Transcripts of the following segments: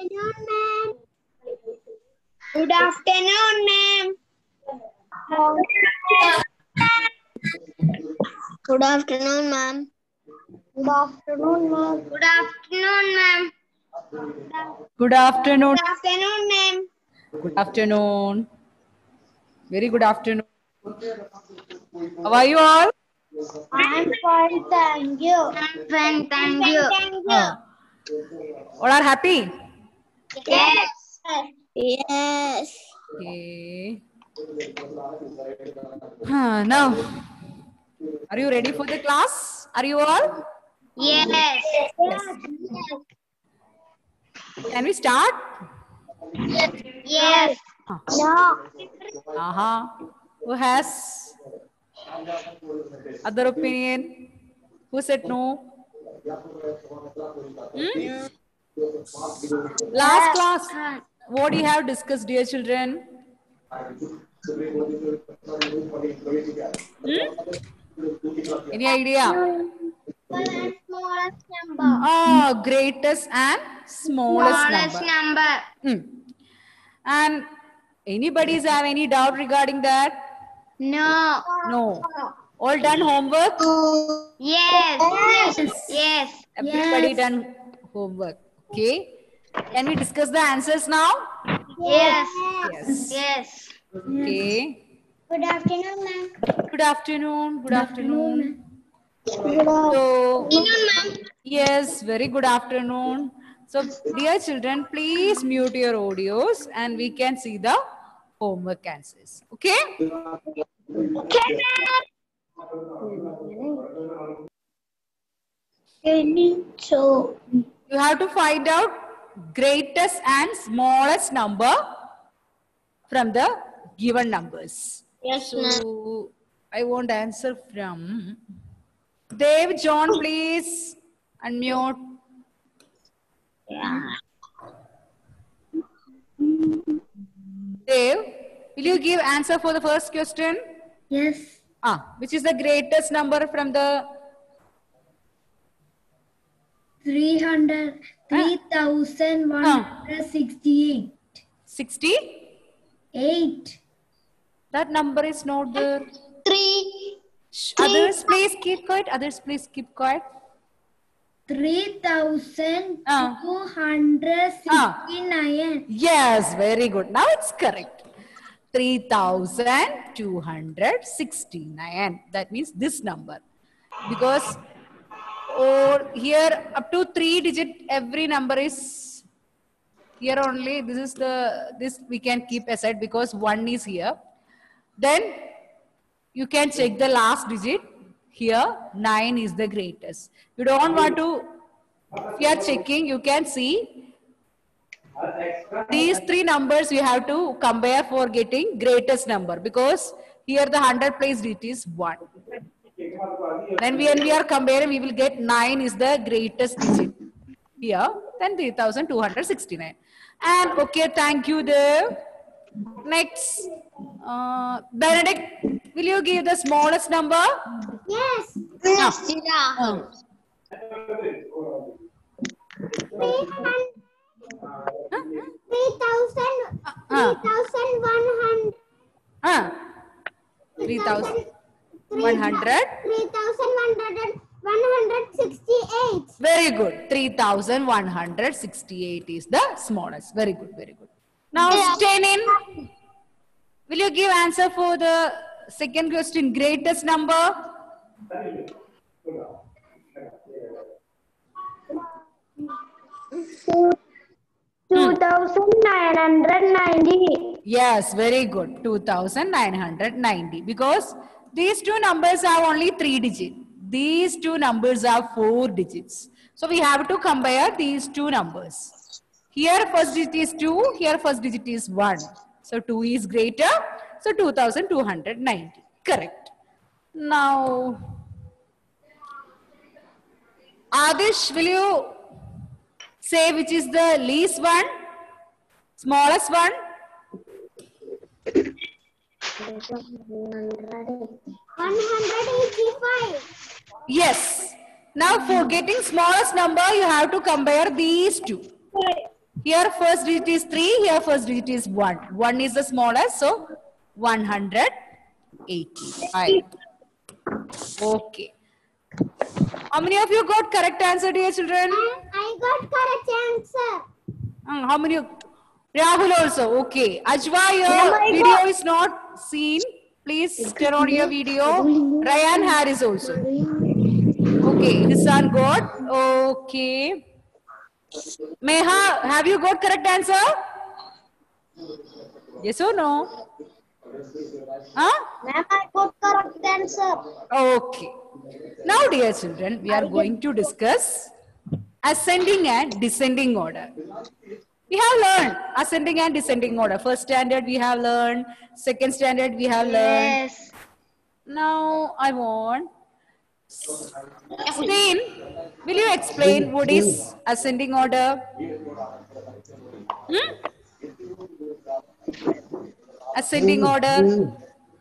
afternoon, ma'am. Good afternoon, ma'am. Good afternoon, ma'am. Good afternoon, ma'am. Good afternoon, ma'am. Good afternoon. Good afternoon, ma'am. Good afternoon. Very good afternoon. How are you all? I'm fine, thank you. I'm fine, thank you. All are happy? Yes. Yes. Okay. Now, are you ready for the class? Are you all? Yes. Yes. Can we start? Yes. No. Who has other opinion? Who said no? Last class, what do you have discussed, dear children? Any idea? Smallest number. Oh, greatest and smallest Smallest number. number. And anybody's have any doubt regarding that? No. No. All done homework? Yes. Yes. Everybody done homework. Okay. Can we discuss the answers now? Yes. Yes. Yes. Okay. Good afternoon, ma'am. Good afternoon. Good afternoon. Good So, afternoon, ma'am. yes, very good afternoon. So, dear children, please mute your audios and we can see the homework answers. Okay? So, You have to find out greatest and smallest number from the given numbers. yes, ma'am. So, I want answer from Dave John, please unmute. Dave, will you give answer for the first question? Yes. Which is the greatest number from the 3,168. 60? 8. That number is not there. 3. Others, please keep quiet. Others, please keep quiet. 3,269. Yes, very good. Now it's correct. 3,269. That means this number. Because here up to 3 digit, every number is here only. This we can keep aside because 1 is here. Then you can check the last digit. Here 9 is the greatest. You don't want to, if you are checking, you can see these 3 numbers you have to compare for getting greatest number, because here the 100 place digit is 1. Then when we are comparing, we will get 9 is the greatest digit here, then 3,269. And okay, thank you Dev. Next, Benedict, will you give the smallest number? Yes. Yes. 3,100. 3,168. Very good. 3,168 is the smallest. Very good, very good. Now, Stenin, will you give answer for the second question, greatest number? 2,990. Yes, very good. 2,990. Because these two numbers have only 3 digits. These two numbers have 4 digits. So we have to compare these two numbers. Here first digit is 2. Here first digit is 1. So 2 is greater. So 2,290. Correct. Now, Adish, will you say which is the least one? Smallest one? 185. Yes. Now for getting smallest number, you have to compare these two. Here first digit is 3, here first digit is 1. 1 is the smallest, so 185. Okay. How many of you got correct answer, dear children? I got correct answer. How many? Rahul also. Okay. Ajwa, your Ma'am, I video got- is not seen. Please turn on your video. Ryan Harris also. Okay. Hisan got. Okay. Meha, have you got correct answer? Yes or no? Huh? Ma'am, I got correct answer. Okay. Now, dear children, we are going to discuss ascending and descending order. We have learned ascending and descending order. First standard we have learned. Second standard we have learned. Yes. Now I want explain. Will you explain what is ascending order? Ascending order.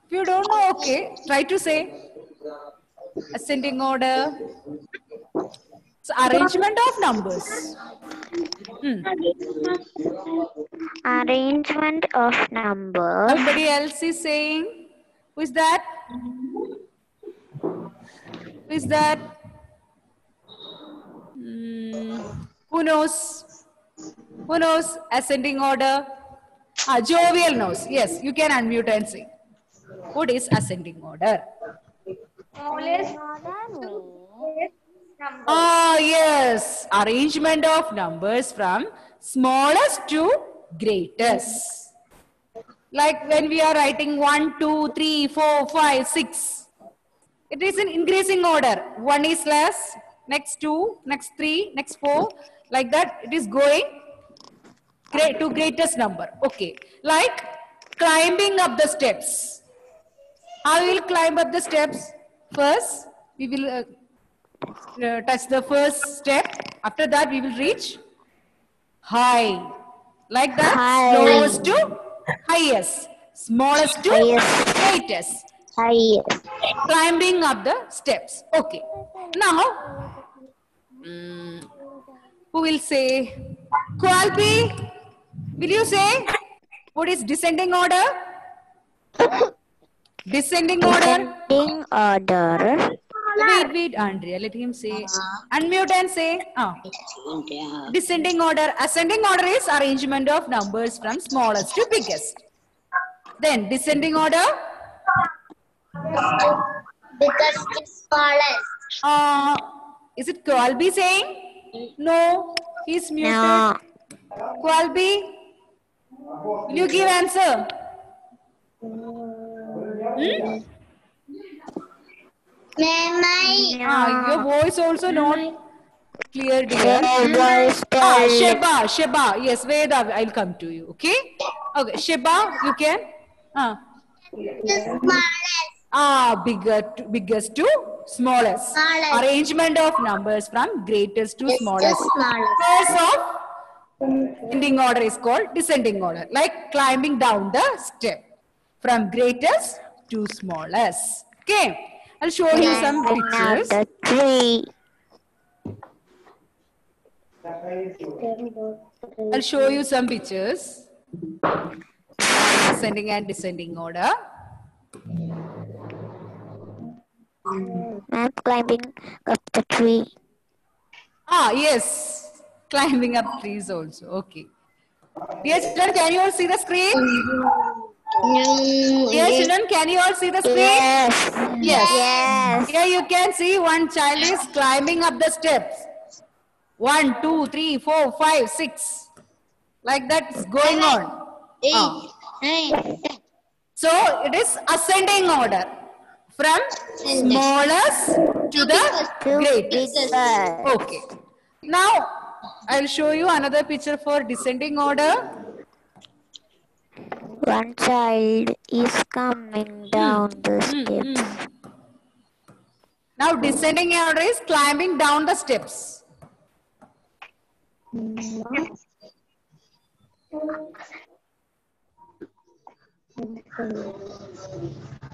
If you don't know, okay, try to say ascending order. It's arrangement of numbers. Arrangement of numbers. Somebody else is saying. Who is that? Who is that? Who knows? Who knows ascending order? Jovial knows. Yes, you can unmute and say. What is ascending order? Ah, yes. Arrangement of numbers from smallest to greatest. Like when we are writing 1, 2, 3, 4, 5, 6. It is in increasing order. 1 is less, next 2, next 3, next 4. Like that, it is going to greatest number. Okay. Like climbing up the steps. How we will climb up the steps? First, we will touch the first step. After that, we will reach high. Like that, High. lowest to highest, smallest to greatest. Highest. Climbing up the steps. Okay. Now, who will say? Quality, will you say what is descending order? Descending order. Descending order. Wait, Andrea, let him say. Unmute and say. Descending order. Ascending order is arrangement of numbers from smallest to biggest. Then descending order. Biggest to smallest. Is it Qualby saying? No, he's muted. No. Qualby, will you give answer? Your voice also not clear, dear. Sheba. Yes, Veda, I'll come to you. Okay. Okay, Sheba, you can. Biggest to smallest. Arrangement of numbers from greatest to smallest. First of ascending order is called descending order, like climbing down the step from greatest to smallest. Okay, I'll show you some pictures. The tree. I'll show you some pictures. Ascending and descending order. I'm climbing up the tree. Yes. Climbing up trees also. Okay. Dear children, can you all see the screen? Dear children, can you all see the screen? Yes. Here you can see one child is climbing up the steps. 1, 2, 3, 4, 5, 6. Like that is going on. So it is ascending order. From smallest to the greatest. Okay. Now, I'll show you another picture for descending order. One child is coming down the steps. Now, descending order is climbing down the steps.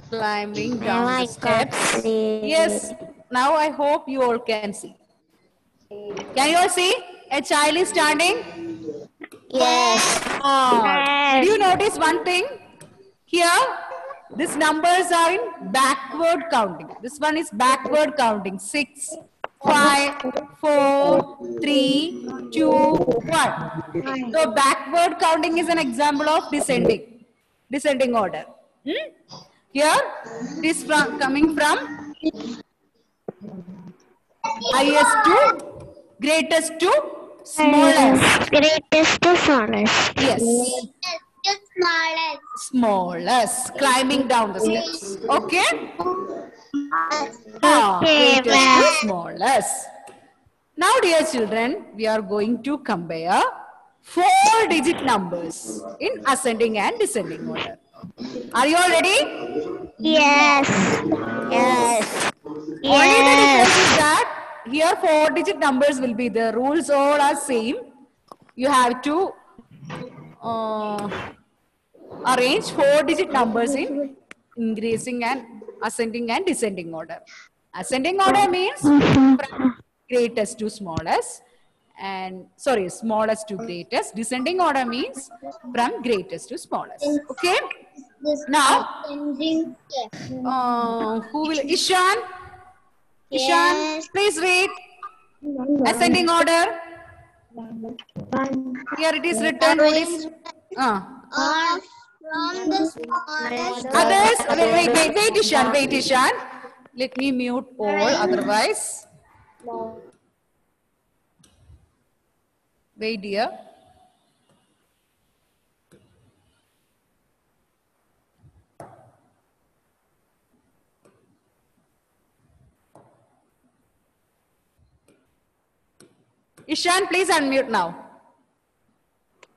Climbing down the steps. Yes. Now, I hope you all can see. Can you all see? A child is standing. Yes. Did you notice one thing? Here, these numbers are in backward counting. This one is backward counting. 6, 5, 4, 3, 2, 1. So backward counting is an example of descending order. Here, it is coming from highest to greatest to smallest. Greatest to smallest. Yes. Greatest to smallest. Smallest. Climbing down the steps. Okay? Okay, Greatest ma'am. to smallest. Now, dear children, we are going to compare 4-digit numbers in ascending and descending order. Are you all ready? Yes. Yes. Only the difference is that here 4-digit numbers will be the rules all are same. You have to arrange 4-digit numbers in increasing and ascending and descending order. Ascending order means from greatest to smallest, and sorry, smallest to greatest. Descending order means from greatest to smallest. Okay. Now, who will? Ishan. Ishan, Yes. please read ascending order. Here it is written. What is? Or from the smallest Others, wait, Ishan. Let me mute all, otherwise. Wait, dear. Ishan, please unmute now.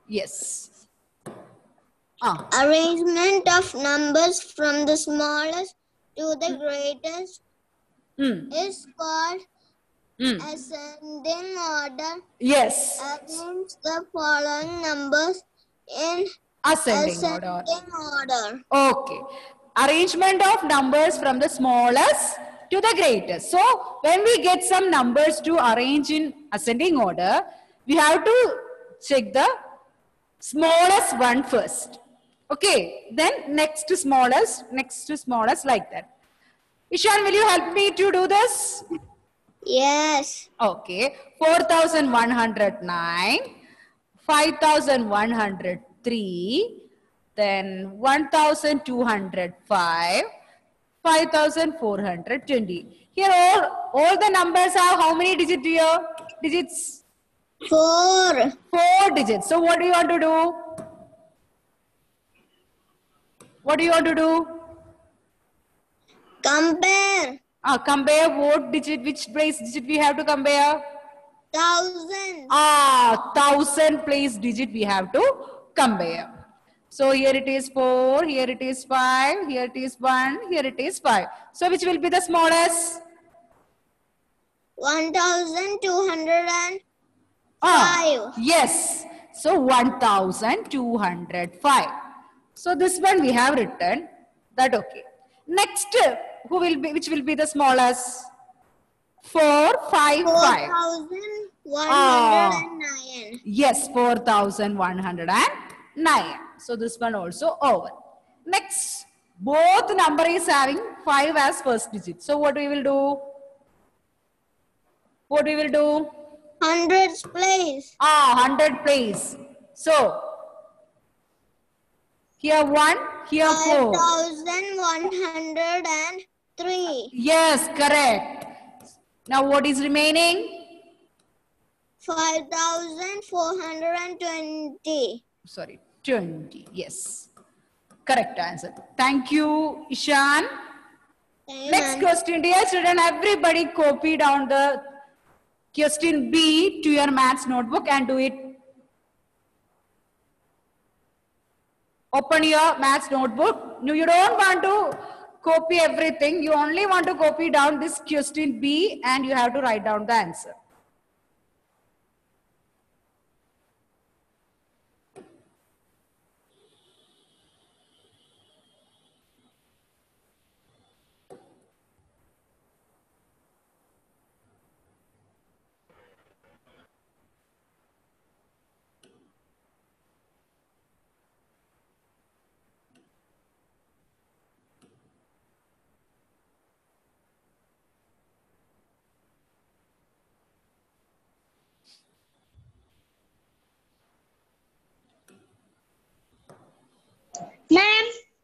Yes. arrangement of numbers from the smallest to the greatest is called ascending order. Yes. Arrange the following numbers in Ascending order. order. Okay. Arrangement of numbers from the smallest to the greatest. So, when we get some numbers to arrange in ascending order, we have to check the smallest one first. Okay. Then next to smallest, like that. Ishan, will you help me to do this? Yes. Okay. 4,109, 5,103, then 1,205, 5,420. Here all the numbers have how many digits? 4. 4 digits. So what do you want to do? What do you want to do? Compare. Compare what digit, which place digit we have to compare? 1,000. 1,000 place digit we have to compare. So here it is 4, here it is 5, here it is 1, here it is 5. So which will be the smallest? 1,205. Yes. So 1,205. So this one we have written that. Okay. Next, which will be the smallest? 455. 4,109. Yes, 4,109. So this one also over. Next, both number is having 5 as first digit. So what we will do? What we will do? Hundreds place. 100 place. So here 1, here 4. 5,103. Yes, correct. Now what is remaining? 5,420. Sorry, 20. Yes. Correct answer. Thank you, Ishan. Next question, dear children, everybody copy down the question B to your maths notebook and do it. Open your maths notebook. No, you don't want to copy everything. You only want to copy down this question B and you have to write down the answer.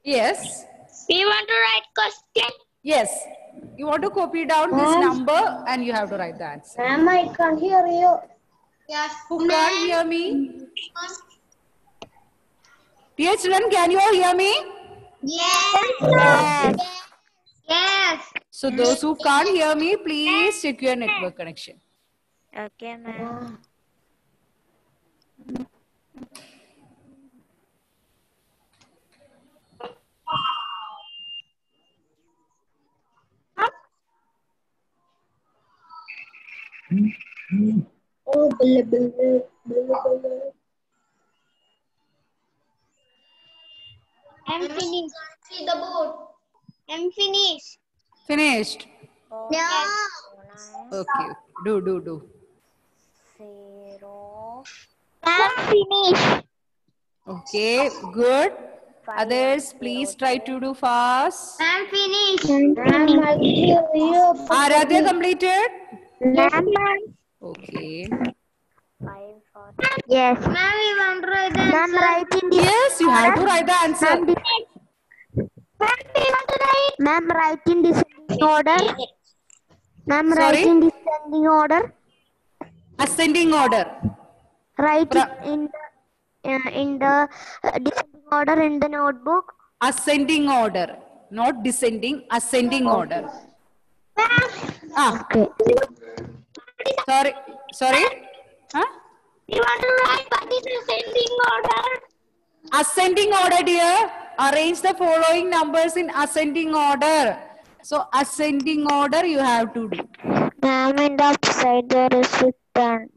Yes. We want to write question. Yes. You want to copy down this number and you have to write the answer. Ma'am, I can't hear you. Yes. Who can't hear me? Dear children, can you all hear me? Yes. Yes. Yes. So those who can't hear me, please check your network connection. Okay, ma'am. Oh, blah, blah, blah, blah. I'm finished. See the board. I'm finished. Finished? No. Okay. Do. 0. I'm finished. Okay, good. Others, please try to do fast. I'm finished. Aradhya completed? Ma'am. Okay. Yes. Ma'am, we want to write the answer. Ma'am, writing this. Yes, you have to write the answer. Ma'am, we want to write. Ma'am, writing descending order. Ma'am, Sorry? writing descending order. Ascending order. Write it in the descending order in the notebook. Ascending order. Not descending, ascending order. Okay. Sorry? Huh? You want to write what is ascending order? Ascending order, dear. Arrange the following numbers in ascending order. So, ascending order you have to do. Ma'am, in the upside there is written.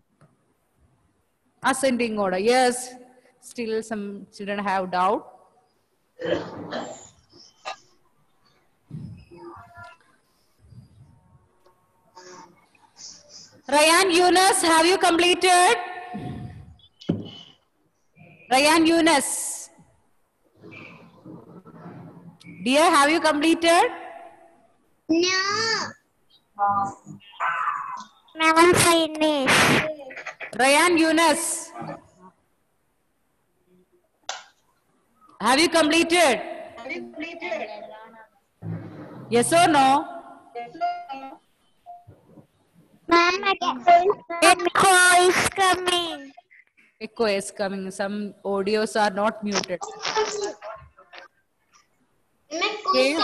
Ascending order. Yes. Still some children have doubt. Ryan Yunus, have you completed? Ryan Yunus. Dear, have you completed? No. Ma'am, finished. Ryan Yunus. Have you completed? Yes or no? Ma'am, echo is coming. Echo is coming. Some audios are not muted. Okay.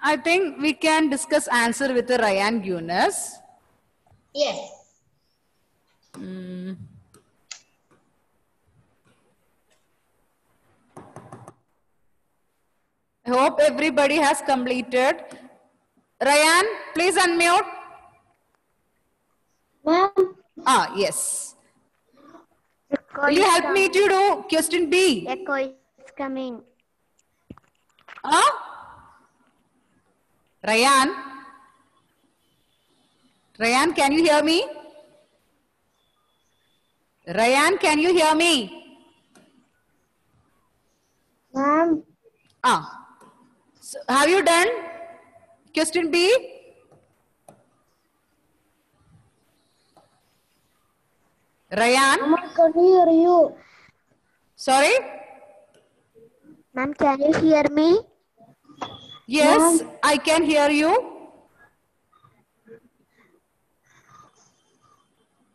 I think we can discuss answer with Ryan Yunus. Yes. I hope everybody has completed. Ryan, please unmute. Ma'am. Yes. Will you help me to do question B? Echo is coming. Ryan? Ryan, can you hear me? Ryan, can you hear me? Ma'am. So have you done question B? Ryan? Ma'am, I can hear you. Sorry? Ma'am, can you hear me? Yes, I can hear you.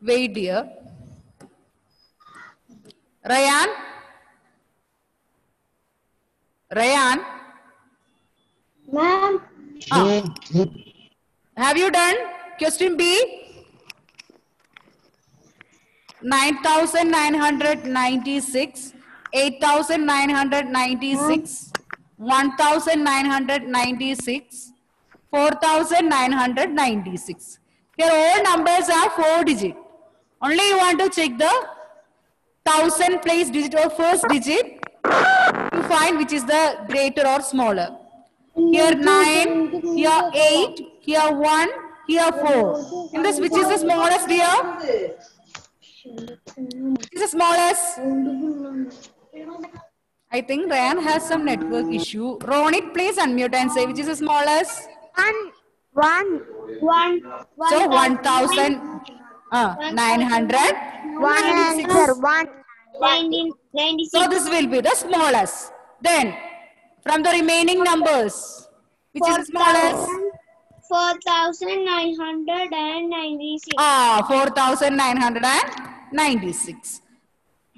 Wait, dear. Ryan? Ryan? Ma'am. Have you done question B? 9,996, 8,996, 1,996, 4,996. Here all numbers are 4 digit. Only you want to check the 1000 place digit or first digit to find which is the greater or smaller. Here 9, here 8, here 1, here 4. In this, which is the smallest, dear? Which is the smallest? I think Ryan has some network issue. Ronit, please unmute and say which is the smallest? One. So 1,900. One answer. 1. So this will be the smallest. Then From the remaining numbers, which is the smallest? 4,996. 4,996.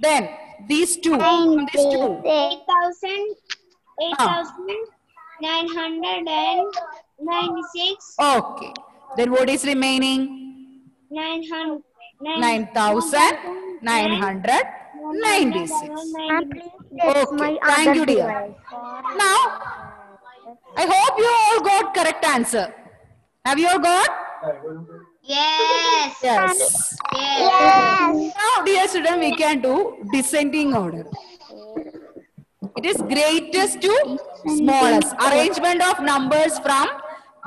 Then these two. From these two. 8,996. Okay. Then what is remaining? 9,996. Okay. Thank you, dear. Now, I hope you all got correct answer. Have you all got? Yes. Yes. Yes. Now, dear student, we can do descending order. It is greatest to smallest. Arrangement of numbers from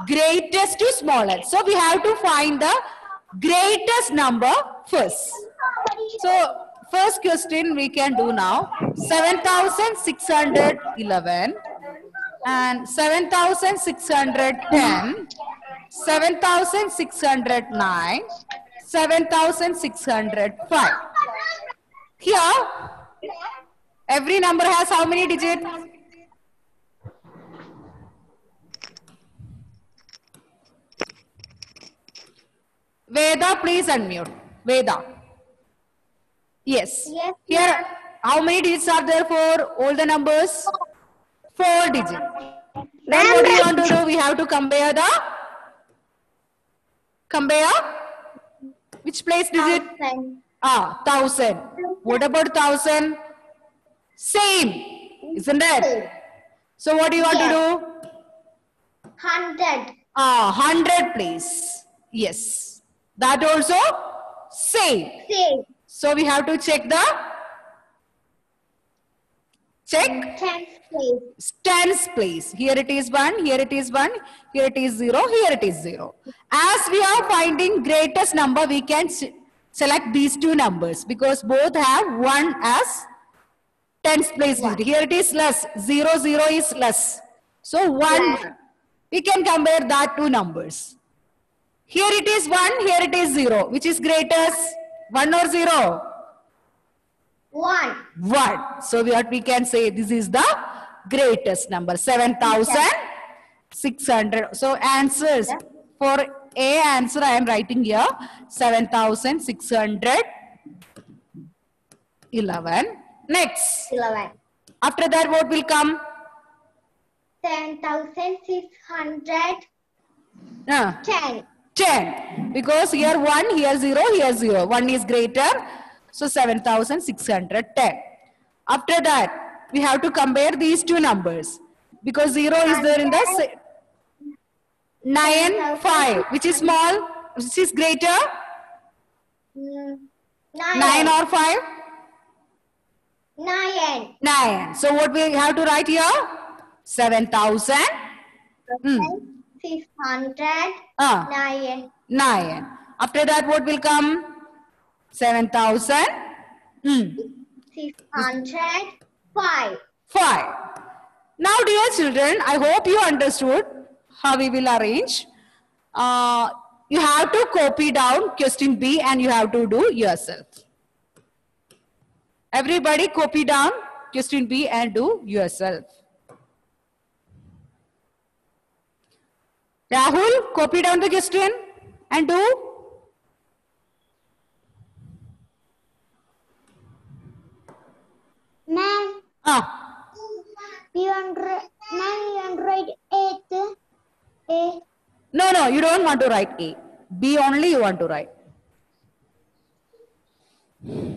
greatest to smallest. So, we have to find the greatest number first. So, first question we can do now. 7,611 and 7,610, 7,609, 7,605. Here, every number has how many digits? Veda, please unmute. Veda. Yes. Yes. Here, how many digits are there for all the numbers? 4 digits. Then what do you want to do? We have to compare the... Compare? Which place digit? 1,000. What about 1,000? Same. Isn't it? So what do you want to do? 100. 100 place. Yes. That also same. Same. So we have to check the... Check? 10th place. Tens place. Here it is 1, here it is 1, here it is 0, here it is 0. As we are finding greatest number, we can select these two numbers because both have 1 as tens place digit. Here it is less. 0, 0 is less. So 1. We can compare that two numbers. Here it is 1, here it is 0. Which is greatest? 1 or 0? 1. 1. So what we can say, this is the greatest number, 7,600. So answers for A answer I am writing here 7,611. Next. 11. After that what will come? 10,610. 10. Because here 1, here 0, here 0. 1 is greater. So 7,610. After that, we have to compare these two numbers. Because 0 is there in the 9, 5. Which is small? Which is greater? 9 or 5? 9. 9. So what we have to write here? 7,000. 609. 9. After that, what will come? 7,000. 605. 5. Now, dear children, I hope you understood how we will arrange. You have to copy down question B and you have to do yourself. Everybody copy down question B and do yourself. Rahul, copy down the question and do. Ma'am, you write 8. A. No, you don't want to write A. B only you want to write. 5,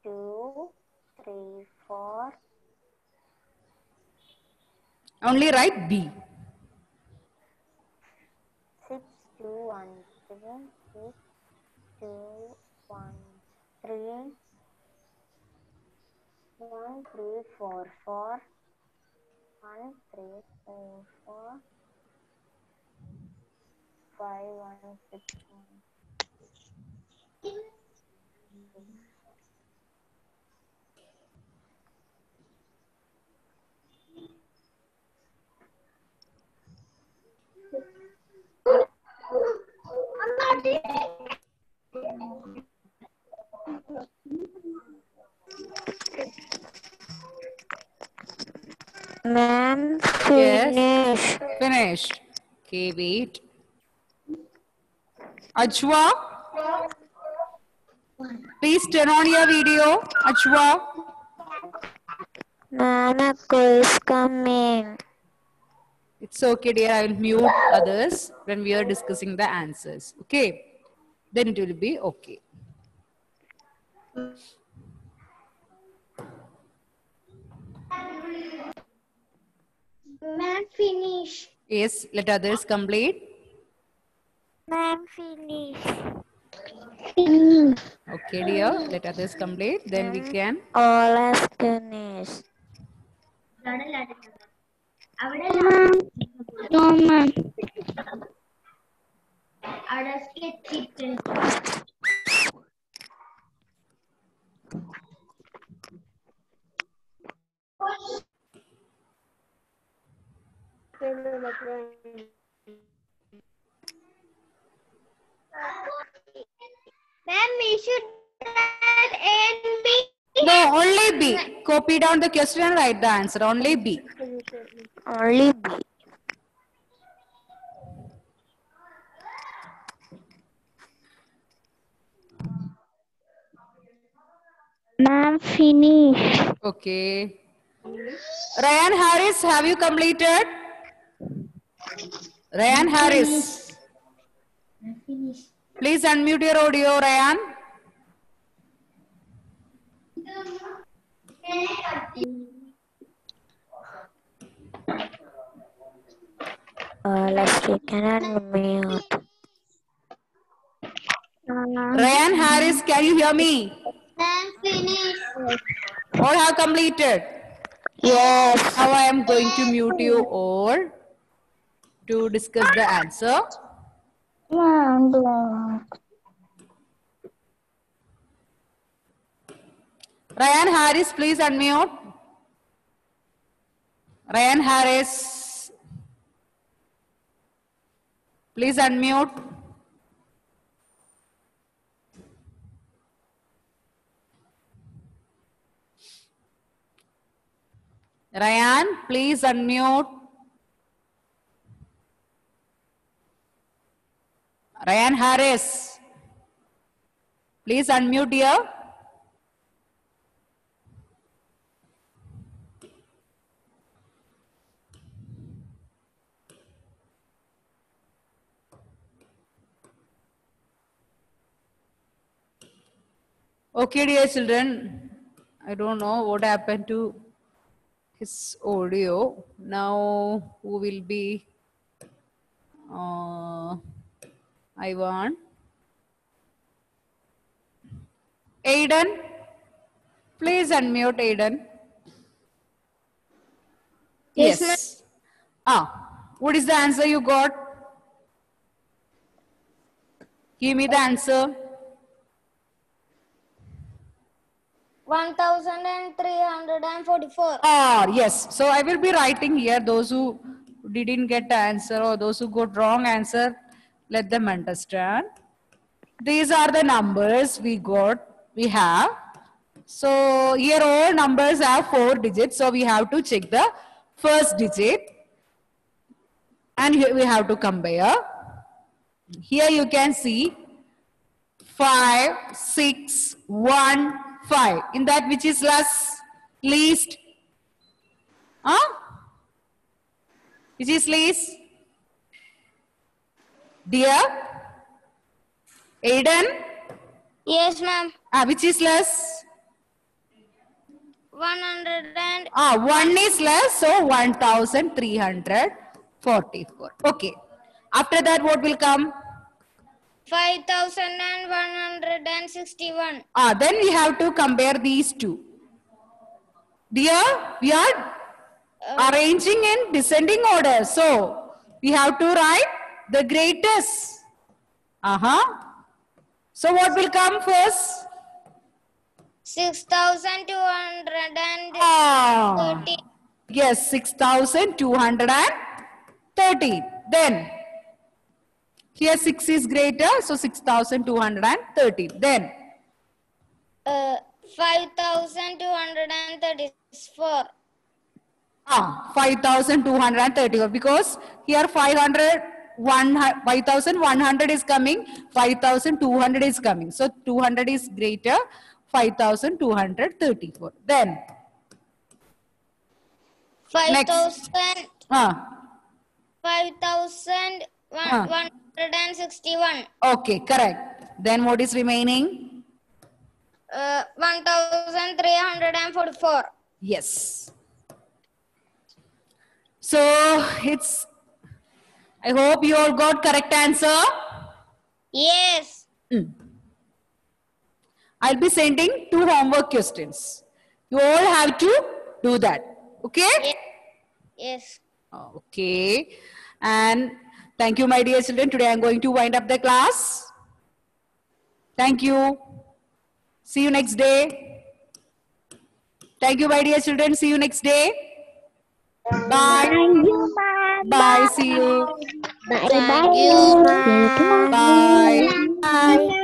2, 3, 4. Only write B. 6, 2, 1, 7, 6, 2, 1, 3. 1, 3, 4, 4. 1, 3, 4, 4. 5, 1, 6, 1. Ma'am, Yes. finished. Finished. Okay, wait. Ajwa, please turn on your video. Ajwa. Ma'am, a quiz coming. It's okay, dear. I will mute others when we are discussing the answers. Okay. Then it will be okay. Ma'am, finish. Yes, let others complete. Ma'am, finished. Okay, dear. Let others complete. Then we can. All is finished. No, ma'am. അവിടെ sketch ഇട്ടിട്ടുണ്ട്. Ma'am, we should add A and B. No, only B. Copy down the question and write the answer. Only B. Only B. Ma'am, finished. Okay. Ryan Harris, have you completed? Ryan Harris. Please unmute your audio, Ryan. Let's take an unmute. Ryan Harris, can you hear me? Ma'am, finish. All have completed. Yes. Now I am going to mute you all to discuss the answer. Ryan Harris, please unmute. Ryan Harris, please unmute. Ryan, please unmute. Ryan Harris, please unmute here. Okay, dear children, I don't know what happened to his audio. Now, who will be? I want Aiden. Please unmute Aiden. Yes, Yes. What is the answer you got? Give me the answer. 1344. Yes. So I will be writing here those who didn't get the answer or those who got wrong answer. Let them understand. These are the numbers we have. So here all numbers have 4 digits. So we have to check the first digit. And here we have to compare. Here you can see 5, 6, 1, 5. In that which is least? Which is least? Dear? Aiden? Yes, ma'am. Which is less? 100 and 1 is less, so 1344. Okay. After that, what will come? 5161. Then we have to compare these two. Dear, we are arranging in descending order. So, we have to write the greatest. So, what will come first? 6230. Yes, 6230. Then, here 6 is greater, so 6230. Then, 5234. 5,234 because here 5,100 is coming, 5,200 is coming. So 200 is greater, 5,234. Then next. 5,161. Okay, correct. Then what is remaining? 1,344. Yes. So it's, I hope you all got correct answer. Yes. I'll be sending 2 homework questions. You all have to do that. Okay? Yes. Okay. And thank you, my dear children. Today I'm going to wind up the class. Thank you. See you next day. Thank you, my dear children. See you next day. Bye. Thank you, ma'am. Bye. See you. Bye. Thank Bye. you. See you tomorrow. Bye. Bye.